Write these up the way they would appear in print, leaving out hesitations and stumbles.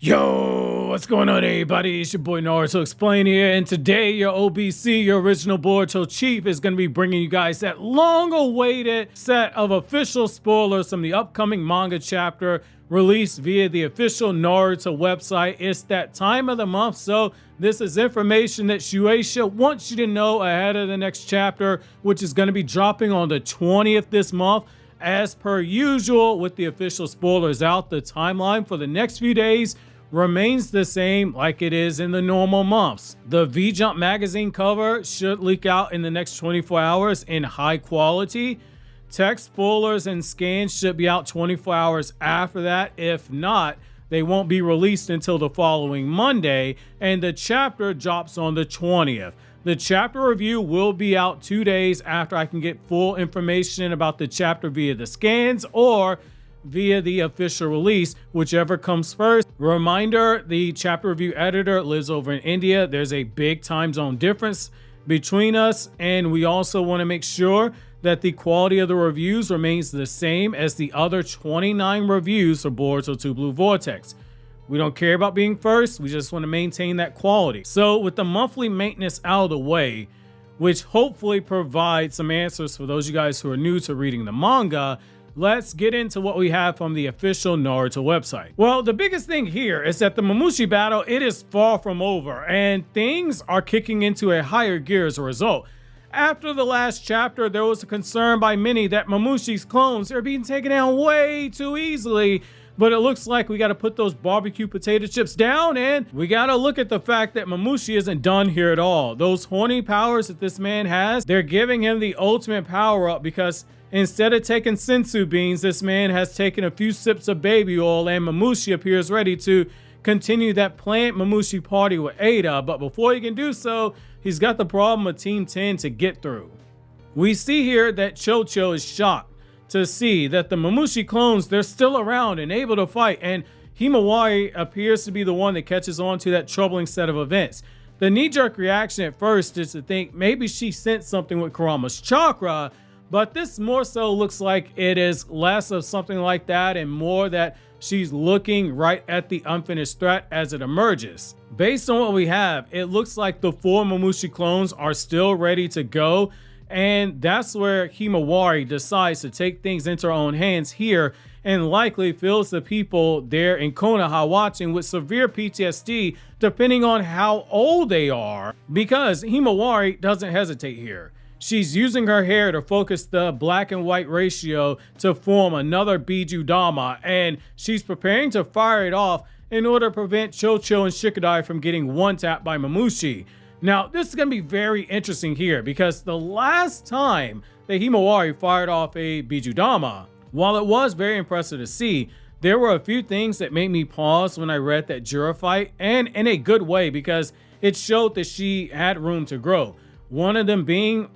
Yo, what's going on, everybody? It's your boy Naruto Explain here, and today your OBC, your original Boruto chief, is going to be bringing you guys that long-awaited set of official spoilers from the upcoming manga chapter released via the official Naruto website. It's that time of the month, so this is information that Shueisha wants you to know ahead of the next chapter, which is going to be dropping on the 20th this month. As per usual, with the official spoilers out, the timeline for the next few days remains the same like it is in the normal months. The V-Jump magazine cover should leak out in the next 24 hours in high quality. Text spoilers and scans should be out 24 hours after that. If not, they won't be released until the following Monday, and the chapter drops on the 20th. The chapter review will be out 2 days after I can get full information about the chapter via the scans or via the official release, whichever comes first. Reminder, the chapter review editor lives over in India. There's a big time zone difference between us, and we also want to make sure that the quality of the reviews remains the same as the other 29 reviews for Boruto 2 Blue Vortex. We don't care about being first, we just want to maintain that quality. So with the monthly maintenance out of the way, which hopefully provides some answers for those of you guys who are new to reading the manga, let's get into what we have from the official Naruto website. Well, the biggest thing here is that the Mamushi battle, it is far from over, and things are kicking into a higher gear as a result. After the last chapter, there was a concern by many that Mamushi's clones are being taken down way too easily, but it looks like we got to put those barbecue potato chips down, and we got to look at the fact that Mamushi isn't done here at all. Those horny powers that this man has, they're giving him the ultimate power up, because instead of taking senzu beans, this man has taken a few sips of baby oil, and Mamushi appears ready to continue that Plant Mamushi party with Ada. But before he can do so, he's got the problem of Team 10 to get through. We see here that Chocho is shocked to see that the Mamushi clones, they're still around and able to fight, and Himawari appears to be the one that catches on to that troubling set of events. The knee-jerk reaction at first is to think maybe she sensed something with Kurama's chakra, but this more so looks like it is less of something like that and more that she's looking right at the unfinished threat as it emerges. Based on what we have, it looks like the 4 Mamushi clones are still ready to go, and that's where Himawari decides to take things into her own hands here and likely fills the people there in Konoha watching with severe PTSD depending on how old they are, because Himawari doesn't hesitate here. She's using her hair to focus the black and white ratio to form another bijuu dama, and she's preparing to fire it off in order to prevent Chocho and Shikadai from getting one-tapped by Mamushi. Now, this is going to be very interesting here, because the last time that Himawari fired off a bijuu dama, while it was very impressive to see, there were a few things that made me pause when I read that Jura fight, and in a good way, because it showed that she had room to grow. One of them being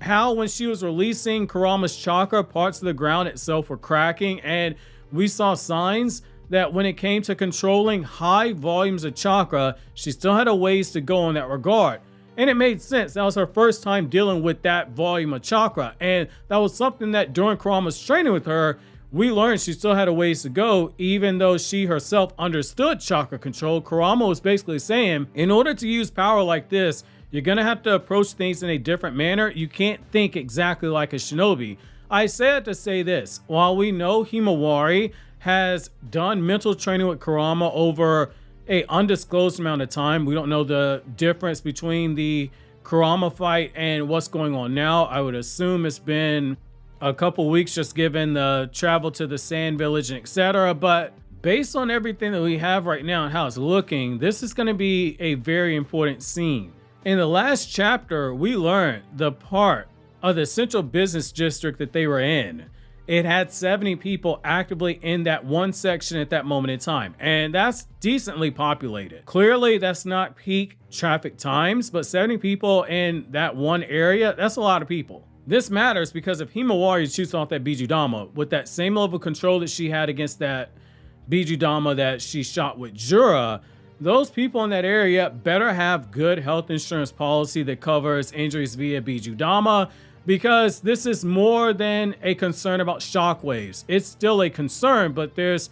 how when she was releasing Kurama's chakra, parts of the ground itself were cracking, and we saw signs that when it came to controlling high volumes of chakra, she still had a ways to go in that regard. And it made sense. That was her first time dealing with that volume of chakra, and that was something that during Kurama's training with her, we learned she still had a ways to go. Even though she herself understood chakra control, Kurama was basically saying, in order to use power like this, you're gonna have to approach things in a different manner. You can't think exactly like a shinobi. I said to say this, while we know Himawari has done mental training with Kurama over a undisclosed amount of time, we don't know the difference between the Kurama fight and what's going on now. I would assume it's been a couple weeks just given the travel to the sand village and etc. But based on everything that we have right now and how it's looking, this is going to be a very important scene. In the last chapter, we learned the part of the central business district that they were in. It had 70 people actively in that one section at that moment in time, and that's decently populated. Clearly, that's not peak traffic times, but 70 people in that one area, that's a lot of people. This matters because if Himawari shoots off that bijuu dama with that same level of control that she had against that bijuu dama that she shot with Jura, those people in that area better have good health insurance policy that covers injuries via bijuu dama, because this is more than a concern about shockwaves. It's still a concern, but there's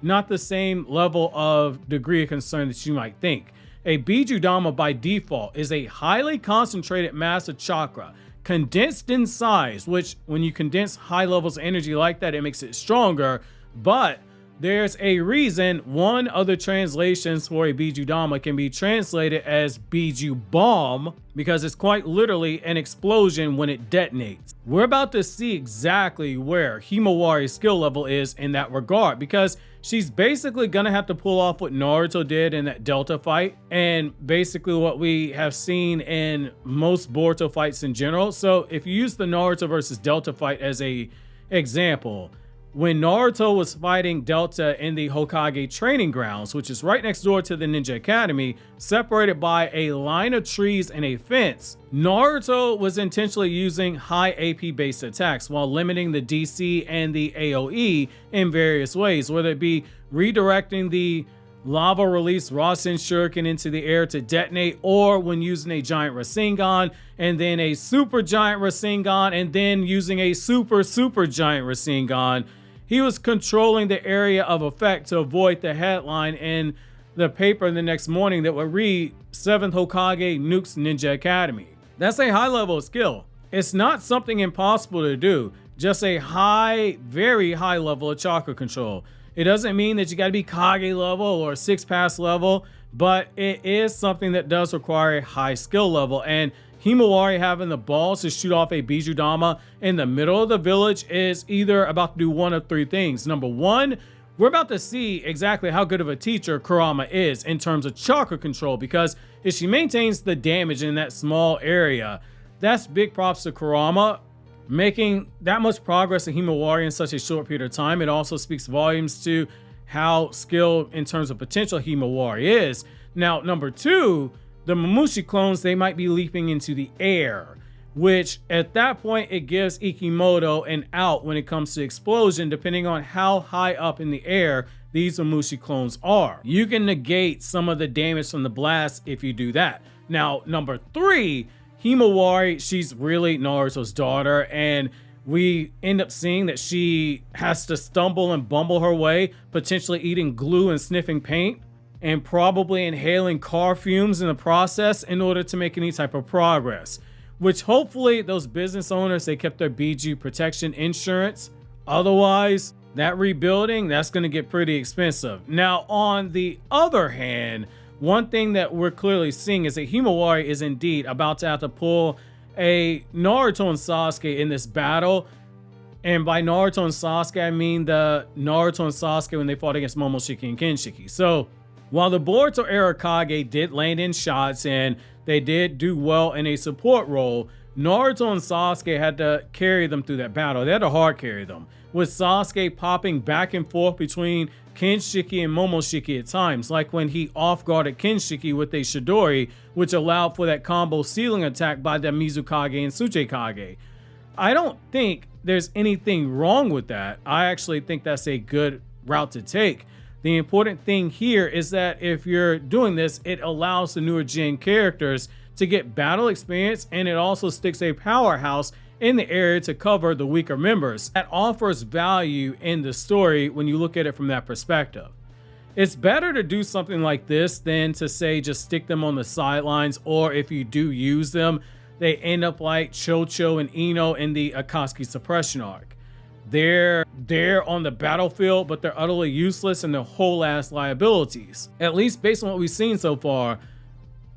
not the same level of degree of concern that you might think. A bijuu dama by default is a highly concentrated mass of chakra, condensed in size, which when you condense high levels of energy like that, it makes it stronger. But there's a reason one of the translations for a bijuu dama can be translated as bijuu bomb, because it's quite literally an explosion when it detonates. We're about to see exactly where Himawari's skill level is in that regard, because she's basically gonna have to pull off what Naruto did in that Delta fight, and basically what we have seen in most Boruto fights in general. So if you use the Naruto versus Delta fight as a example, when Naruto was fighting Delta in the Hokage training grounds, which is right next door to the Ninja Academy, separated by a line of trees and a fence, Naruto was intentionally using high AP based attacks while limiting the DC and the AoE in various ways, whether it be redirecting the lava release Rasen Shuriken into the air to detonate, or when using a giant Rasengan and then a super giant Rasengan and then using a super giant Rasengan. He was controlling the area of effect to avoid the headline in the paper the next morning that would read 7th Hokage nukes Ninja Academy. That's a high level of skill. It's not something impossible to do, just a high, very high level of chakra control. It doesn't mean that you got to be Kage level or 6 pass level, but it is something that does require a high skill level. And Himawari having the balls to shoot off a bijuu dama in the middle of the village is either about to do one of 3 things. Number 1, we're about to see exactly how good of a teacher Kurama is in terms of chakra control, because if she maintains the damage in that small area, that's big props to Kurama. Making that much progress in Himawari in such a short period of time, it also speaks volumes to how skilled in terms of potential Himawari is. Now, number 2, the Mamushi clones, they might be leaping into the air, which at that point, it gives Ikimoto an out when it comes to explosion, depending on how high up in the air these Mamushi clones are. You can negate some of the damage from the blast if you do that. Now, number 3, Himawari, she's really Naruto's daughter, and we end up seeing that she has to stumble and bumble her way, potentially eating glue and sniffing paint, and probably inhaling car fumes in the process in order to make any type of progress. Which hopefully those business owners, they kept their bijuu protection insurance. Otherwise, that rebuilding, that's going to get pretty expensive. Now, on the other hand, one thing that we're clearly seeing is that Himawari is indeed about to have to pull a Naruto and Sasuke in this battle. And by Naruto and Sasuke, I mean the Naruto and Sasuke when they fought against Momoshiki and Kinshiki. So while the Boruto era Kage did land in shots and they did do well in a support role, Naruto and Sasuke had to carry them through that battle. They had to hard carry them, with Sasuke popping back and forth between Kinshiki and Momoshiki at times, like when he off-guarded Kinshiki with a Chidori, which allowed for that combo ceiling attack by the Mizukage and Tsuchikage. I don't think there's anything wrong with that. I actually think that's a good route to take. The important thing here is that if you're doing this, it allows the newer gen characters to get battle experience, and it also sticks a powerhouse in the area to cover the weaker members. That offers value in the story when you look at it from that perspective. It's better to do something like this than to say just stick them on the sidelines, or if you do use them, they end up like Chocho and Ino in the Akatsuki suppression arc. They're there on the battlefield, but they're utterly useless and they're whole ass liabilities. At least based on what we've seen so far,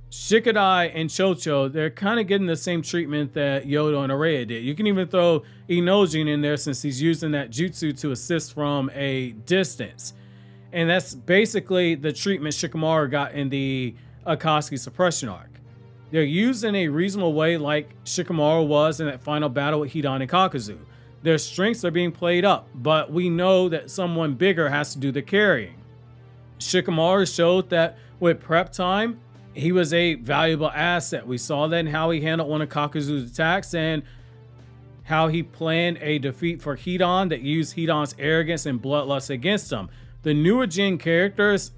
Shikadai and Chocho, they're kind of getting the same treatment that Yodo and Araya did. You can even throw Inojin in there since he's using that jutsu to assist from a distance. And that's basically the treatment Shikamaru got in the Akatsuki suppression arc. They're used in a reasonable way like Shikamaru was in that final battle with Hidan and Kakuzu. Their strengths are being played up, but we know that someone bigger has to do the carrying. Shikamaru showed that with prep time, he was a valuable asset. We saw that in how he handled one of Kakuzu's attacks and how he planned a defeat for Hidan that used Hidan's arrogance and bloodlust against him. The newer gen characters,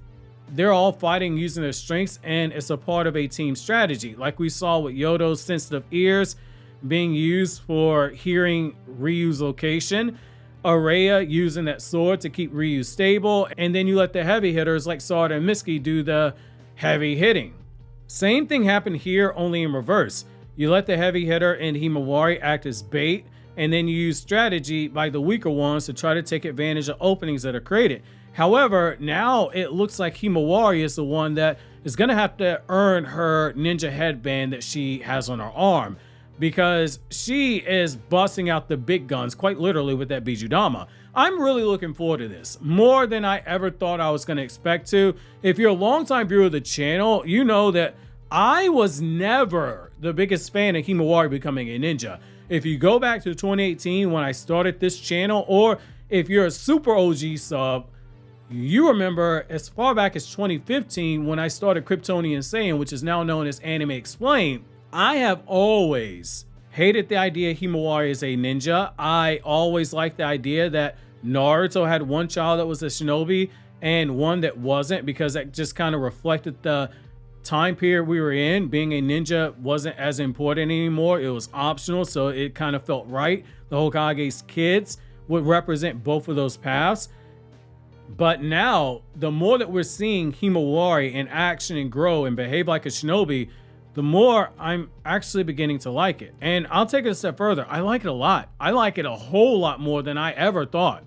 they're all fighting using their strengths, and it's a part of a team strategy. Like we saw with Yodo's sensitive ears being used for hearing Ryu's location. Araya using that sword to keep Ryu stable, and then you let the heavy hitters like Sarada and Mitsuki do the heavy hitting. Same thing happened here, only in reverse. You let the heavy hitter and Himawari act as bait, and then you use strategy by the weaker ones to try to take advantage of openings that are created. However, now it looks like Himawari is the one that is going to have to earn her ninja headband that she has on her arm, because she is busting out the big guns quite literally with that bijuu dama. I'm really looking forward to this, more than I ever thought I was going to expect to. If you're a longtime viewer of the channel, you know that I was never the biggest fan of Himawari becoming a ninja. If you go back to 2018 when I started this channel, or if you're a super OG sub, you remember as far back as 2015 when I started KRYPTONIAN SAIYAN, which is now known as Anime Explained. I have always hated the idea Himawari is a ninja. I always liked the idea that Naruto had one child that was a shinobi and one that wasn't, because that just kind of reflected the time period we were in. Being a ninja wasn't as important anymore. It was optional, so it kind of felt right. The Hokage's kids would represent both of those paths. But now, the more that we're seeing Himawari in action and grow and behave like a shinobi, the more I'm actually beginning to like it. And I'll take it a step further. I like it a lot. I like it a whole lot more than I ever thought.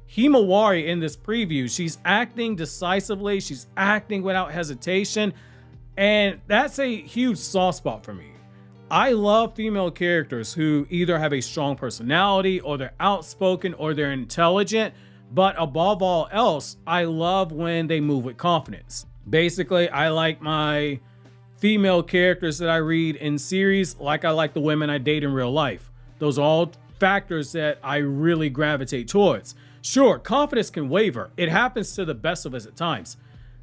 Himawari in this preview, she's acting decisively. She's acting without hesitation. And that's a huge soft spot for me. I love female characters who either have a strong personality, or they're outspoken, or they're intelligent. But above all else, I love when they move with confidence. Basically, I like my female characters that I read in series like I like the women I date in real life. Those are all factors that I really gravitate towards. Sure, confidence can waver. It happens to the best of us at times.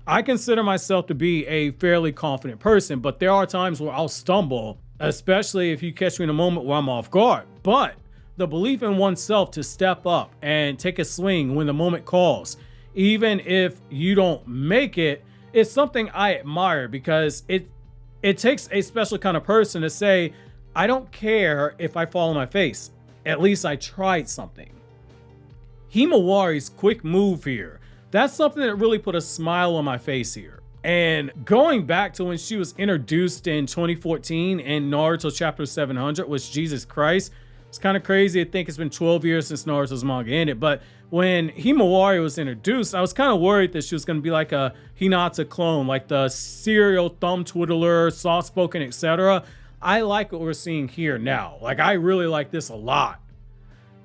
I consider myself to be a fairly confident person, but there are times where I'll stumble, especially if you catch me in a moment where I'm off guard. But the belief in oneself to step up and take a swing when the moment calls, even if you don't make it, is something I admire, because it takes a special kind of person to say, I don't care if I fall on my face. At least I tried something. Himawari's quick move here, that's something that really put a smile on my face here. And going back to when she was introduced in 2014 in Naruto chapter 700, which, Jesus Christ, it's kind of crazy to think it's been 12 years since Naruto's manga ended. But when Himawari was introduced, I was kind of worried that she was going to be like a Hinata clone, like the serial thumb twiddler, soft-spoken, etc. I like what we're seeing here now. Like, I really like this a lot.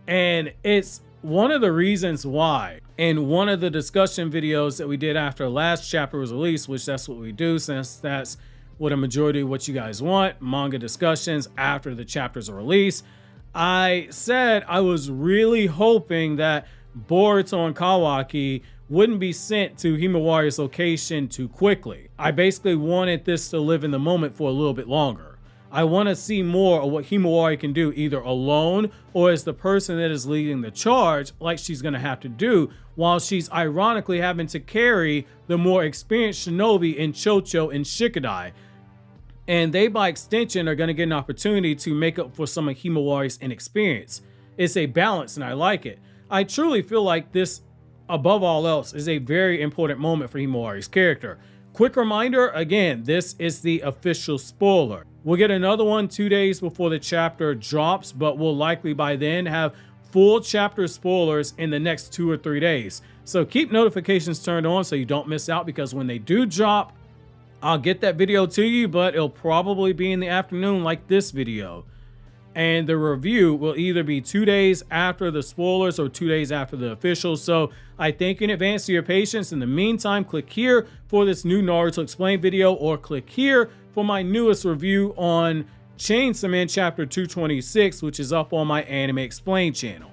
And it's one of the reasons why in one of the discussion videos that we did after the last chapter was released, which that's what we do since that's what a majority of what you guys want, manga discussions after the chapters are released, I said I was really hoping that Boruto and Kawaki wouldn't be sent to Himawari's location too quickly. I basically wanted this to live in the moment for a little bit longer. I want to see more of what Himawari can do, either alone or as the person that is leading the charge, like she's going to have to do, while she's ironically having to carry the more experienced shinobi in Chocho and Shikadai. And they, by extension, are going to get an opportunity to make up for some of Himawari's inexperience. It's a balance, and I like it. I truly feel like this, above all else, is a very important moment for Himawari's character. Quick reminder, again, this is the official spoiler. We'll get another one 2 days before the chapter drops, but we'll likely by then have full chapter spoilers in the next 2 or 3 days. So keep notifications turned on so you don't miss out, because when they do drop, I'll get that video to you, but it'll probably be in the afternoon like this video. And the review will either be 2 days after the spoilers or 2 days after the official. So I thank you in advance for your patience. In the meantime, click here for this new Naruto Explained video, or click here for my newest review on Chainsaw Man chapter 226, which is up on my Anime Explained channel.